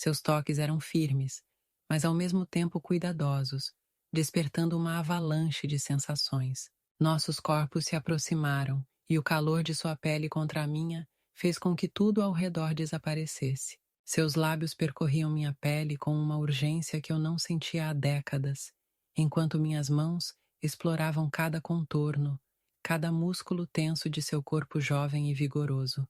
Seus toques eram firmes, mas ao mesmo tempo cuidadosos, despertando uma avalanche de sensações. Nossos corpos se aproximaram e o calor de sua pele contra a minha fez com que tudo ao redor desaparecesse. Seus lábios percorriam minha pele com uma urgência que eu não sentia há décadas, enquanto minhas mãos exploravam cada contorno, cada músculo tenso de seu corpo jovem e vigoroso.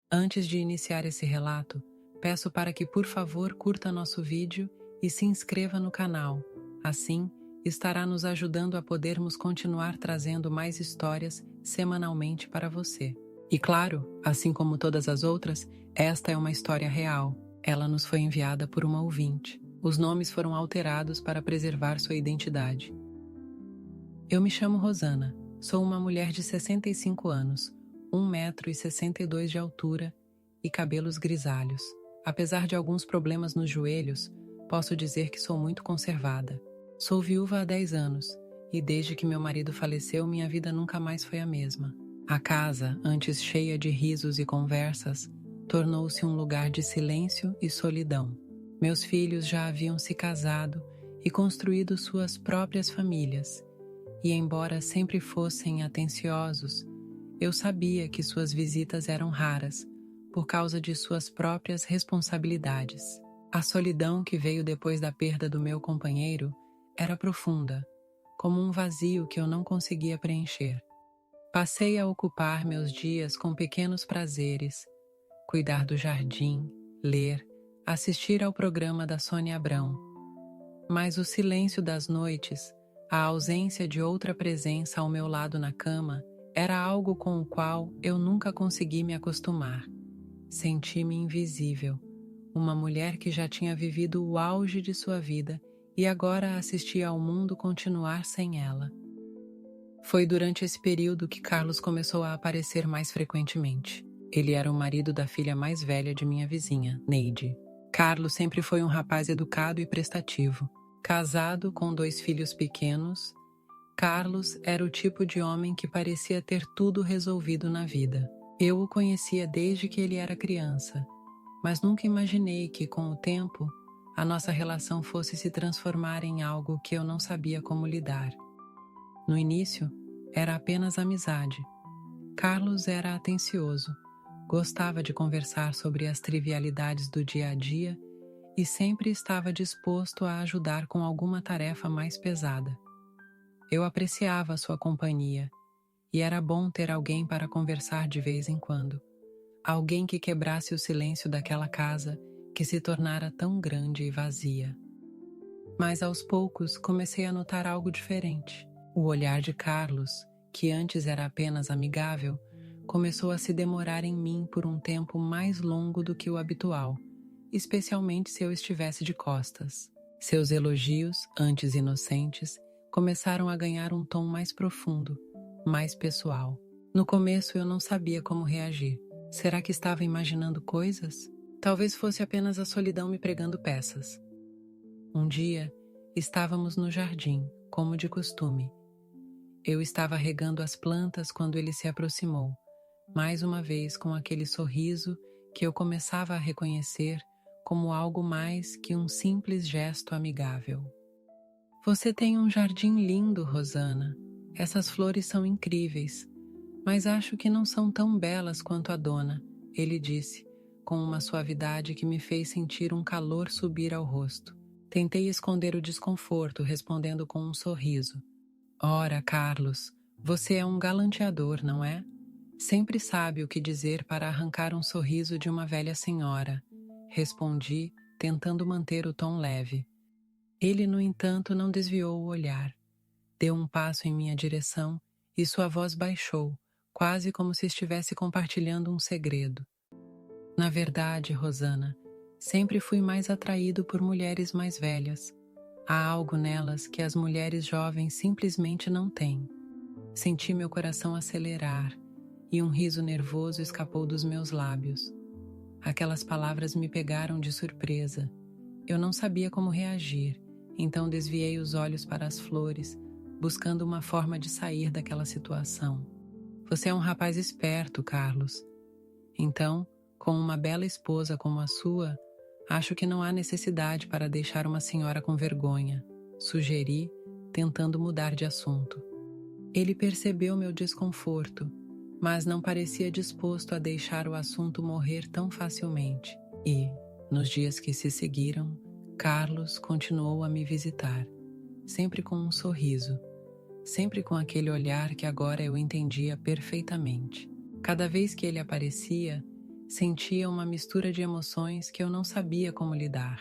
Antes de iniciar esse relato, peço para que por favor curta nosso vídeo e se inscreva no canal. Assim, estará nos ajudando a podermos continuar trazendo mais histórias semanalmente para você. E claro, assim como todas as outras, esta é uma história real. Ela nos foi enviada por uma ouvinte. Os nomes foram alterados para preservar sua identidade. Eu me chamo Rosana, sou uma mulher de 65 anos, 1,62 m de altura e cabelos grisalhos. Apesar de alguns problemas nos joelhos, posso dizer que sou muito conservada. Sou viúva há 10 anos e desde que meu marido faleceu, minha vida nunca mais foi a mesma. A casa, antes cheia de risos e conversas, tornou-se um lugar de silêncio e solidão. Meus filhos já haviam se casado e construído suas próprias famílias, e embora sempre fossem atenciosos, eu sabia que suas visitas eram raras, por causa de suas próprias responsabilidades. A solidão que veio depois da perda do meu companheiro era profunda, como um vazio que eu não conseguia preencher. Passei a ocupar meus dias com pequenos prazeres, cuidar do jardim, ler, assistir ao programa da Sônia Abrão. Mas o silêncio das noites, a ausência de outra presença ao meu lado na cama, era algo com o qual eu nunca consegui me acostumar. Senti-me invisível, uma mulher que já tinha vivido o auge de sua vida e agora assistia ao mundo continuar sem ela. Foi durante esse período que Carlos começou a aparecer mais frequentemente. Ele era o marido da filha mais velha de minha vizinha, Neide. Carlos sempre foi um rapaz educado e prestativo. Casado com 2 filhos pequenos, Carlos era o tipo de homem que parecia ter tudo resolvido na vida. Eu o conhecia desde que ele era criança, mas nunca imaginei que, com o tempo, a nossa relação fosse se transformar em algo que eu não sabia como lidar. No início, era apenas amizade. Carlos era atencioso, gostava de conversar sobre as trivialidades do dia a dia e sempre estava disposto a ajudar com alguma tarefa mais pesada. Eu apreciava sua companhia e era bom ter alguém para conversar de vez em quando. Alguém que quebrasse o silêncio daquela casa que se tornara tão grande e vazia. Mas aos poucos comecei a notar algo diferente. O olhar de Carlos, que antes era apenas amigável, começou a se demorar em mim por um tempo mais longo do que o habitual, especialmente se eu estivesse de costas. Seus elogios, antes inocentes, começaram a ganhar um tom mais profundo, mais pessoal. No começo eu não sabia como reagir. Será que estava imaginando coisas? Talvez fosse apenas a solidão me pregando peças. Um dia, estávamos no jardim, como de costume. Eu estava regando as plantas quando ele se aproximou, mais uma vez com aquele sorriso que eu começava a reconhecer como algo mais que um simples gesto amigável. Você tem um jardim lindo, Rosana. Essas flores são incríveis, mas acho que não são tão belas quanto a dona, ele disse, com uma suavidade que me fez sentir um calor subir ao rosto. Tentei esconder o desconforto, respondendo com um sorriso. Ora, Carlos, você é um galanteador, não é? Sempre sabe o que dizer para arrancar um sorriso de uma velha senhora, respondi, tentando manter o tom leve. Ele, no entanto, não desviou o olhar. Deu um passo em minha direção e sua voz baixou, quase como se estivesse compartilhando um segredo. Na verdade, Rosana, sempre fui mais atraído por mulheres mais velhas. Há algo nelas que as mulheres jovens simplesmente não têm. Senti meu coração acelerar e um riso nervoso escapou dos meus lábios. Aquelas palavras me pegaram de surpresa. Eu não sabia como reagir, então desviei os olhos para as flores, buscando uma forma de sair daquela situação. Você é um rapaz esperto, Carlos. Então, Com uma bela esposa como a sua, acho que não há necessidade para deixar uma senhora com vergonha, sugeri, tentando mudar de assunto. Ele percebeu meu desconforto, mas não parecia disposto a deixar o assunto morrer tão facilmente. E, nos dias que se seguiram, Carlos continuou a me visitar, sempre com um sorriso, sempre com aquele olhar que agora eu entendia perfeitamente. Cada vez que ele aparecia, sentia uma mistura de emoções que eu não sabia como lidar.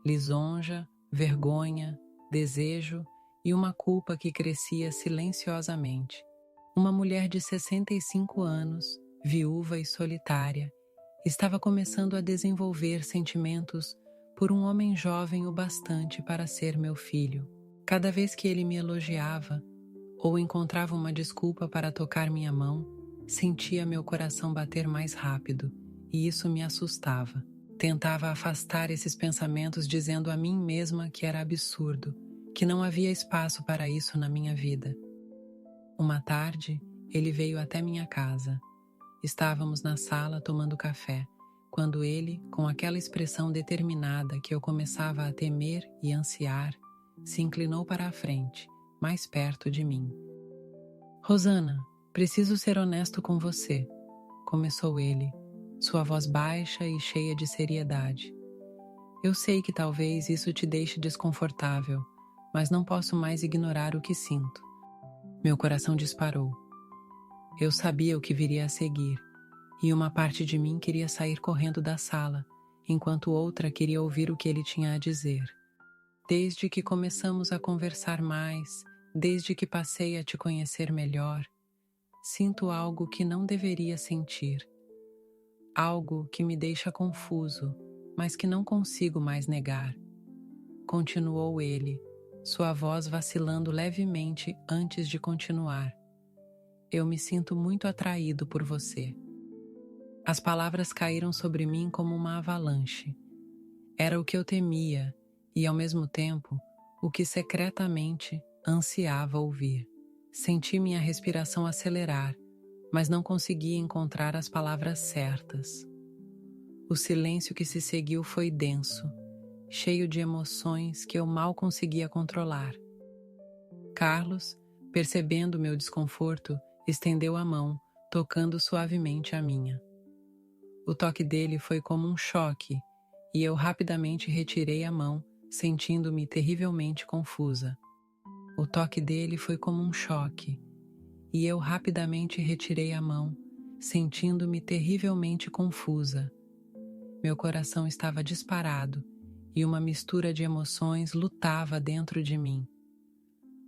Lisonja, vergonha, desejo e uma culpa que crescia silenciosamente. Uma mulher de 65 anos, viúva e solitária, estava começando a desenvolver sentimentos por um homem jovem o bastante para ser meu filho. Cada vez que ele me elogiava ou encontrava uma desculpa para tocar minha mão, sentia meu coração bater mais rápido, e isso me assustava. Tentava afastar esses pensamentos dizendo a mim mesma que era absurdo, que não havia espaço para isso na minha vida. Uma tarde, ele veio até minha casa. Estávamos na sala tomando café, quando ele, com aquela expressão determinada que eu começava a temer e ansiar, se inclinou para a frente, mais perto de mim. Rosana, preciso ser honesto com você, começou ele, sua voz baixa e cheia de seriedade. Eu sei que talvez isso te deixe desconfortável, mas não posso mais ignorar o que sinto. Meu coração disparou. Eu sabia o que viria a seguir, e uma parte de mim queria sair correndo da sala, enquanto outra queria ouvir o que ele tinha a dizer. Desde que começamos a conversar mais, desde que passei a te conhecer melhor, sinto algo que não deveria sentir. Algo que me deixa confuso, mas que não consigo mais negar. Continuou ele, sua voz vacilando levemente antes de continuar. Eu me sinto muito atraído por você. As palavras caíram sobre mim como uma avalanche. Era o que eu temia e, ao mesmo tempo, o que secretamente ansiava ouvir. Senti minha respiração acelerar, mas não conseguia encontrar as palavras certas. O silêncio que se seguiu foi denso, cheio de emoções que eu mal conseguia controlar. Carlos, percebendo meu desconforto, estendeu a mão, tocando suavemente a minha. O toque dele foi como um choque, e eu rapidamente retirei a mão, sentindo-me terrivelmente confusa. O toque dele foi como um choque, e eu rapidamente retirei a mão, sentindo-me terrivelmente confusa. Meu coração estava disparado, e uma mistura de emoções lutava dentro de mim.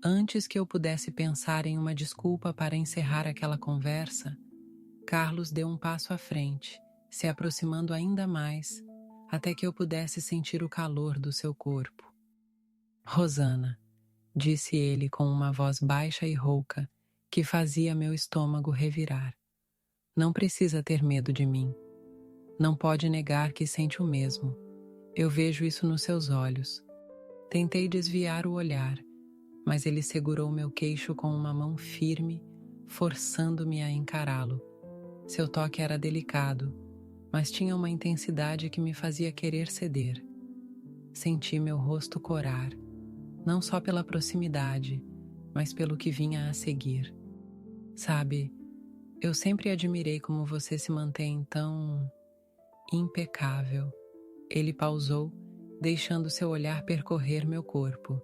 Antes que eu pudesse pensar em uma desculpa para encerrar aquela conversa, Carlos deu um passo à frente, se aproximando ainda mais, até que eu pudesse sentir o calor do seu corpo. Rosana, disse ele com uma voz baixa e rouca, que fazia meu estômago revirar. Não precisa ter medo de mim. Não pode negar que sente o mesmo. Eu vejo isso nos seus olhos. Tentei desviar o olhar, mas ele segurou meu queixo com uma mão firme, forçando-me a encará-lo. Seu toque era delicado, mas tinha uma intensidade que me fazia querer ceder. Senti meu rosto corar, não só pela proximidade, mas pelo que vinha a seguir. Sabe, eu sempre admirei como você se mantém tão impecável. Ele pausou, deixando seu olhar percorrer meu corpo.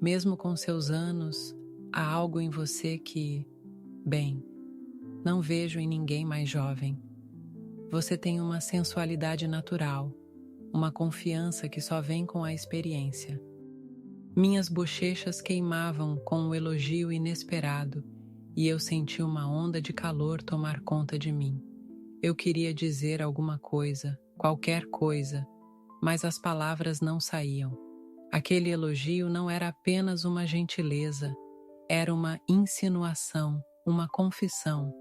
Mesmo com seus anos, há algo em você que, bem, não vejo em ninguém mais jovem. Você tem uma sensualidade natural, uma confiança que só vem com a experiência. Minhas bochechas queimavam com um elogio inesperado e eu senti uma onda de calor tomar conta de mim. Eu queria dizer alguma coisa, qualquer coisa, mas as palavras não saíam. Aquele elogio não era apenas uma gentileza, era uma insinuação, uma confissão.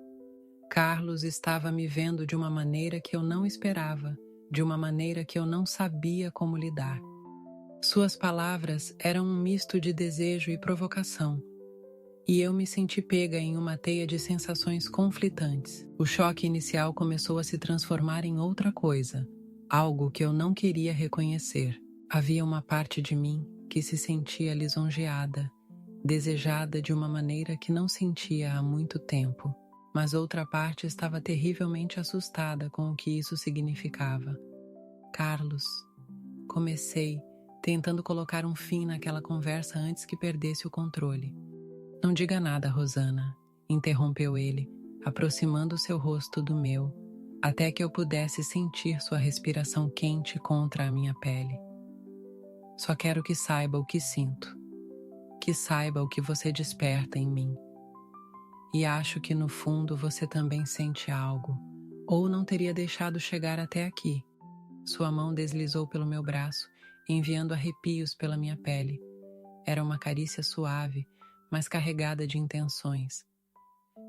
Carlos estava me vendo de uma maneira que eu não esperava, de uma maneira que eu não sabia como lidar. Suas palavras eram um misto de desejo e provocação, e eu me senti pega em uma teia de sensações conflitantes. O choque inicial começou a se transformar em outra coisa, algo que eu não queria reconhecer. Havia uma parte de mim que se sentia lisonjeada, desejada de uma maneira que não sentia há muito tempo, mas outra parte estava terrivelmente assustada com o que isso significava. Carlos, comecei, tentando colocar um fim naquela conversa antes que perdesse o controle. Não diga nada, Rosana, interrompeu ele, aproximando seu rosto do meu, até que eu pudesse sentir sua respiração quente contra a minha pele. Só quero que saiba o que sinto, que saiba o que você desperta em mim. E acho que no fundo você também sente algo, ou não teria deixado chegar até aqui. Sua mão deslizou pelo meu braço, enviando arrepios pela minha pele. Era uma carícia suave, mas carregada de intenções.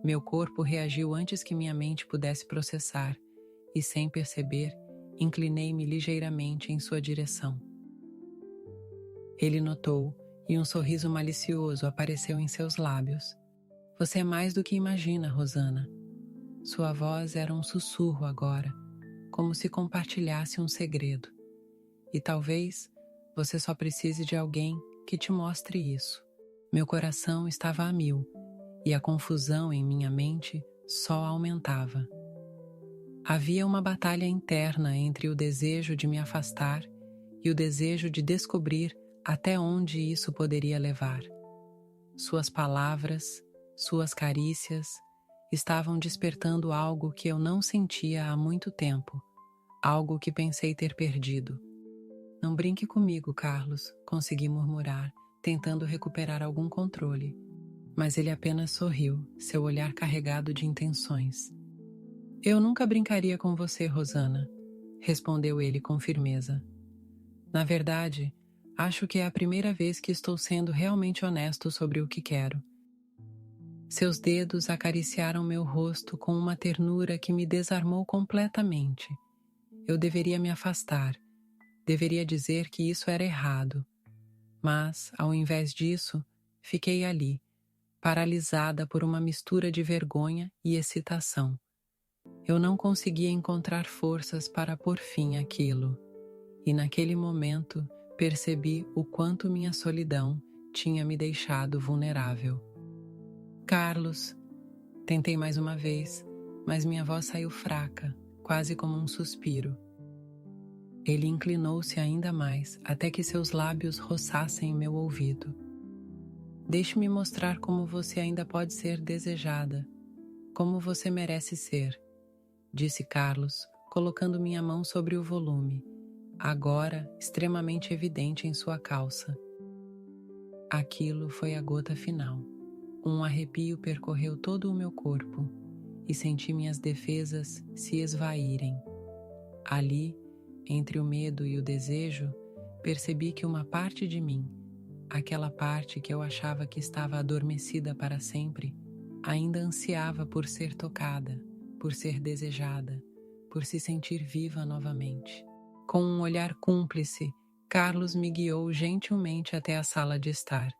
Meu corpo reagiu antes que minha mente pudesse processar, e sem perceber, inclinei-me ligeiramente em sua direção. Ele notou, e um sorriso malicioso apareceu em seus lábios. Você é mais do que imagina, Rosana. Sua voz era um sussurro agora, como se compartilhasse um segredo. E talvez você só precise de alguém que te mostre isso. Meu coração estava a mil, e a confusão em minha mente só aumentava. Havia uma batalha interna entre o desejo de me afastar e o desejo de descobrir até onde isso poderia levar. Suas palavras, suas carícias, estavam despertando algo que eu não sentia há muito tempo, algo que pensei ter perdido. Não brinque comigo, Carlos, consegui murmurar, tentando recuperar algum controle. Mas ele apenas sorriu, seu olhar carregado de intenções. Eu nunca brincaria com você, Rosana, respondeu ele com firmeza. Na verdade, acho que é a primeira vez que estou sendo realmente honesto sobre o que quero. Seus dedos acariciaram meu rosto com uma ternura que me desarmou completamente. Eu deveria me afastar, deveria dizer que isso era errado. Mas, ao invés disso, fiquei ali, paralisada por uma mistura de vergonha e excitação. Eu não conseguia encontrar forças para pôr fim àquilo, e naquele momento percebi o quanto minha solidão tinha me deixado vulnerável. Carlos, tentei mais uma vez, mas minha voz saiu fraca, quase como um suspiro. Ele inclinou-se ainda mais, até que seus lábios roçassem meu ouvido. Deixe-me mostrar como você ainda pode ser desejada, como você merece ser, disse Carlos, colocando minha mão sobre o volume, agora extremamente evidente em sua calça. Aquilo foi a gota final. Um arrepio percorreu todo o meu corpo e senti minhas defesas se esvaírem. Ali, entre o medo e o desejo, percebi que uma parte de mim, aquela parte que eu achava que estava adormecida para sempre, ainda ansiava por ser tocada, por ser desejada, por se sentir viva novamente. Com um olhar cúmplice, Carlos me guiou gentilmente até a sala de estar.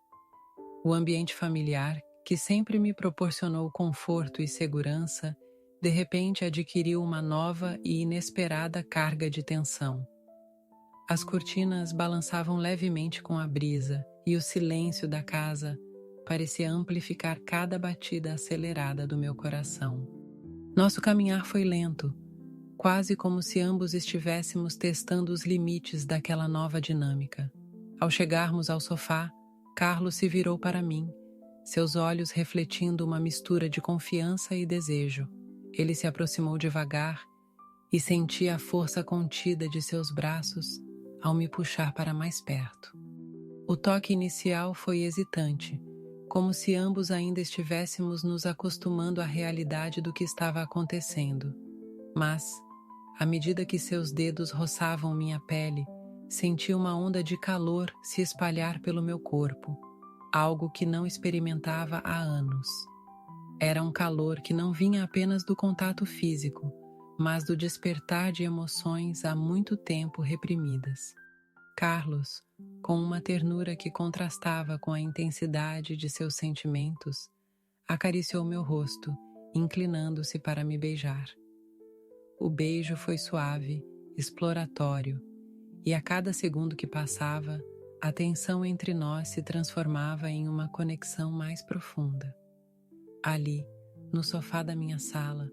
O ambiente familiar, que sempre me proporcionou conforto e segurança, de repente adquiriu uma nova e inesperada carga de tensão. As cortinas balançavam levemente com a brisa e o silêncio da casa parecia amplificar cada batida acelerada do meu coração. Nosso caminhar foi lento, quase como se ambos estivéssemos testando os limites daquela nova dinâmica. Ao chegarmos ao sofá, Carlos se virou para mim, seus olhos refletindo uma mistura de confiança e desejo. Ele se aproximou devagar e senti a força contida de seus braços ao me puxar para mais perto. O toque inicial foi hesitante, como se ambos ainda estivéssemos nos acostumando à realidade do que estava acontecendo. Mas, à medida que seus dedos roçavam minha pele, senti uma onda de calor se espalhar pelo meu corpo, algo que não experimentava há anos. Era um calor que não vinha apenas do contato físico, mas do despertar de emoções há muito tempo reprimidas. Carlos, com uma ternura que contrastava com a intensidade de seus sentimentos, acariciou meu rosto, inclinando-se para me beijar. O beijo foi suave, exploratório, e a cada segundo que passava, a tensão entre nós se transformava em uma conexão mais profunda. Ali, no sofá da minha sala,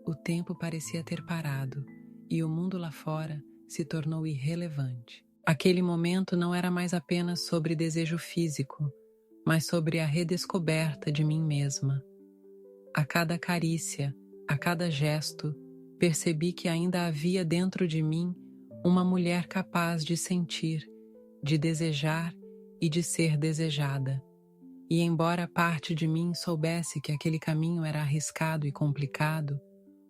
o tempo parecia ter parado e o mundo lá fora se tornou irrelevante. Aquele momento não era mais apenas sobre desejo físico, mas sobre a redescoberta de mim mesma. A cada carícia, a cada gesto, percebi que ainda havia dentro de mim uma mulher capaz de sentir, de desejar e de ser desejada. E embora parte de mim soubesse que aquele caminho era arriscado e complicado,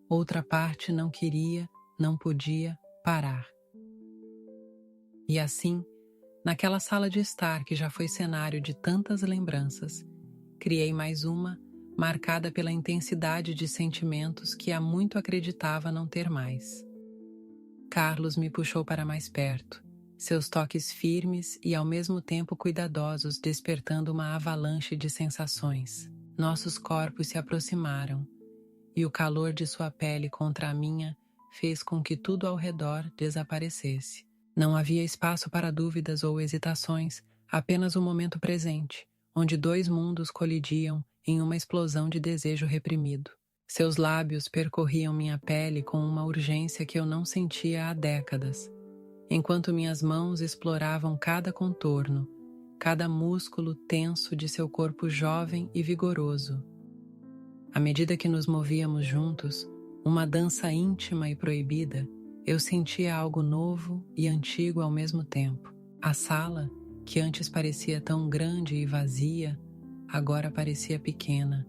outra parte não queria, não podia parar. E assim, naquela sala de estar que já foi cenário de tantas lembranças, criei mais uma, marcada pela intensidade de sentimentos que há muito acreditava não ter mais. Carlos me puxou para mais perto, seus toques firmes e ao mesmo tempo cuidadosos despertando uma avalanche de sensações. Nossos corpos se aproximaram, e o calor de sua pele contra a minha fez com que tudo ao redor desaparecesse. Não havia espaço para dúvidas ou hesitações, apenas o momento presente, onde dois mundos colidiam em uma explosão de desejo reprimido. Seus lábios percorriam minha pele com uma urgência que eu não sentia há décadas, enquanto minhas mãos exploravam cada contorno, cada músculo tenso de seu corpo jovem e vigoroso. À medida que nos movíamos juntos, uma dança íntima e proibida, eu sentia algo novo e antigo ao mesmo tempo. A sala, que antes parecia tão grande e vazia, agora parecia pequena,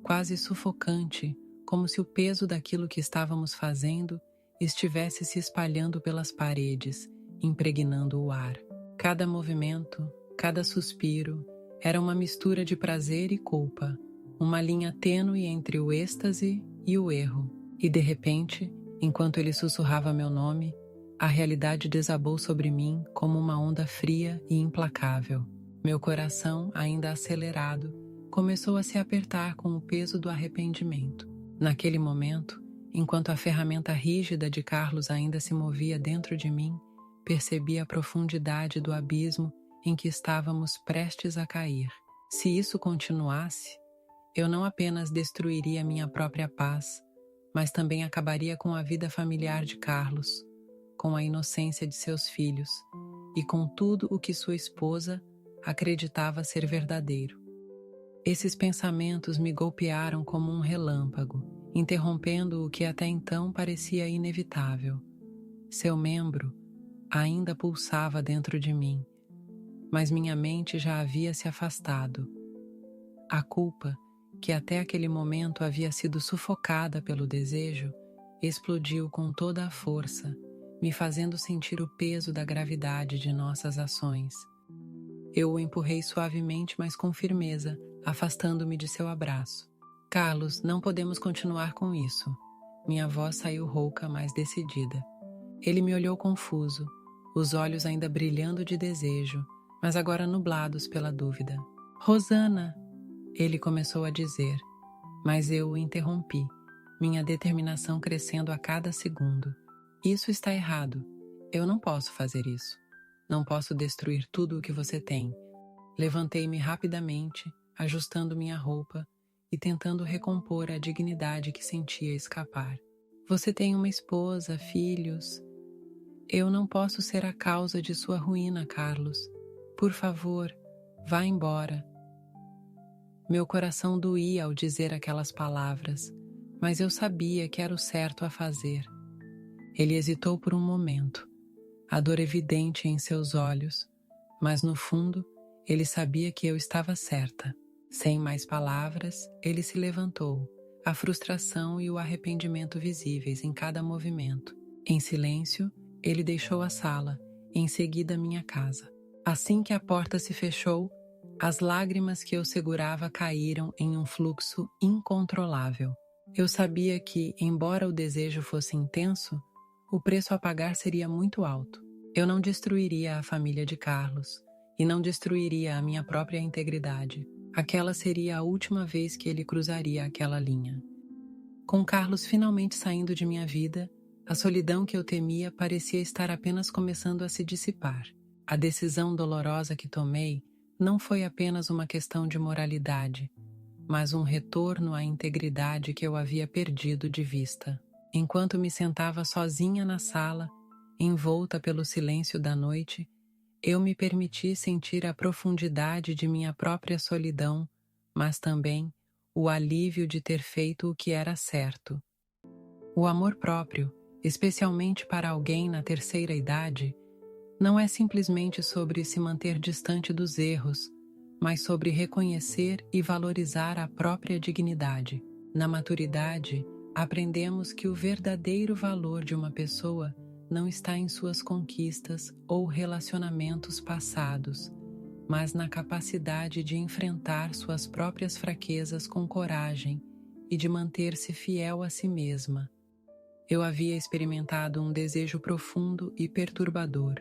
quase sufocante, como se o peso daquilo que estávamos fazendo estivesse se espalhando pelas paredes, impregnando o ar. Cada movimento, cada suspiro, era uma mistura de prazer e culpa, uma linha tênue entre o êxtase e o erro. E de repente, enquanto ele sussurrava meu nome, a realidade desabou sobre mim como uma onda fria e implacável. Meu coração, ainda acelerado, começou a se apertar com o peso do arrependimento. Naquele momento, enquanto a ferramenta rígida de Carlos ainda se movia dentro de mim, percebi a profundidade do abismo em que estávamos prestes a cair. Se isso continuasse, eu não apenas destruiria minha própria paz, mas também acabaria com a vida familiar de Carlos, com a inocência de seus filhos e com tudo o que sua esposa acreditava ser verdadeiro. Esses pensamentos me golpearam como um relâmpago, interrompendo o que até então parecia inevitável. Seu membro ainda pulsava dentro de mim, mas minha mente já havia se afastado. A culpa, que até aquele momento havia sido sufocada pelo desejo, explodiu com toda a força, me fazendo sentir o peso da gravidade de nossas ações. Eu o empurrei suavemente, mas com firmeza, afastando-me de seu abraço. Carlos, não podemos continuar com isso. Minha voz saiu rouca, mas decidida. Ele me olhou confuso, os olhos ainda brilhando de desejo, mas agora nublados pela dúvida. Rosana! Ele começou a dizer, mas eu o interrompi, minha determinação crescendo a cada segundo. Isso está errado. Eu não posso fazer isso. Não posso destruir tudo o que você tem. Levantei-me rapidamente, ajustando minha roupa e tentando recompor a dignidade que sentia escapar. Você tem uma esposa, filhos. Eu não posso ser a causa de sua ruína, Carlos. Por favor, vá embora. Meu coração doía ao dizer aquelas palavras, mas eu sabia que era o certo a fazer. Ele hesitou por um momento, a dor evidente em seus olhos, mas no fundo ele sabia que eu estava certa. Sem mais palavras, ele se levantou, a frustração e o arrependimento visíveis em cada movimento. Em silêncio, ele deixou a sala, em seguida minha casa. Assim que a porta se fechou, as lágrimas que eu segurava caíram em um fluxo incontrolável. Eu sabia que, embora o desejo fosse intenso, o preço a pagar seria muito alto. Eu não destruiria a família de Carlos e não destruiria a minha própria integridade. Aquela seria a última vez que ele cruzaria aquela linha. Com Carlos finalmente saindo de minha vida, a solidão que eu temia parecia estar apenas começando a se dissipar. A decisão dolorosa que tomei não foi apenas uma questão de moralidade, mas um retorno à integridade que eu havia perdido de vista. Enquanto me sentava sozinha na sala, envolta pelo silêncio da noite, eu me permiti sentir a profundidade de minha própria solidão, mas também o alívio de ter feito o que era certo. O amor próprio, especialmente para alguém na terceira idade, não é simplesmente sobre se manter distante dos erros, mas sobre reconhecer e valorizar a própria dignidade. Na maturidade, aprendemos que o verdadeiro valor de uma pessoa não está em suas conquistas ou relacionamentos passados, mas na capacidade de enfrentar suas próprias fraquezas com coragem e de manter-se fiel a si mesma. Eu havia experimentado um desejo profundo e perturbador,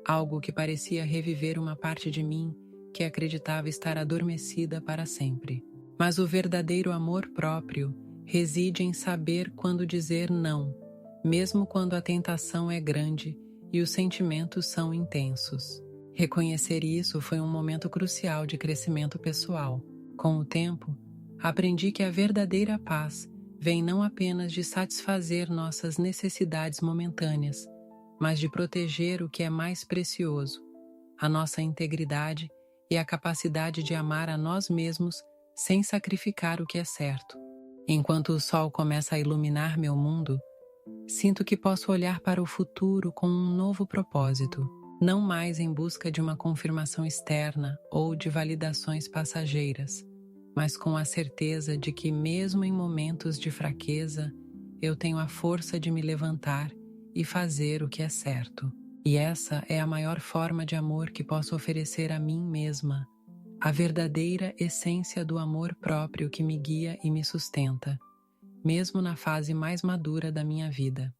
algo que parecia reviver uma parte de mim que acreditava estar adormecida para sempre. Mas o verdadeiro amor próprio reside em saber quando dizer não, mesmo quando a tentação é grande e os sentimentos são intensos. Reconhecer isso foi um momento crucial de crescimento pessoal. Com o tempo, aprendi que a verdadeira paz vem não apenas de satisfazer nossas necessidades momentâneas, mas de proteger o que é mais precioso, a nossa integridade e a capacidade de amar a nós mesmos sem sacrificar o que é certo. Enquanto o sol começa a iluminar meu mundo, sinto que posso olhar para o futuro com um novo propósito, não mais em busca de uma confirmação externa ou de validações passageiras, mas com a certeza de que mesmo em momentos de fraqueza, eu tenho a força de me levantar e fazer o que é certo. E essa é a maior forma de amor que posso oferecer a mim mesma, a verdadeira essência do amor próprio que me guia e me sustenta, mesmo na fase mais madura da minha vida.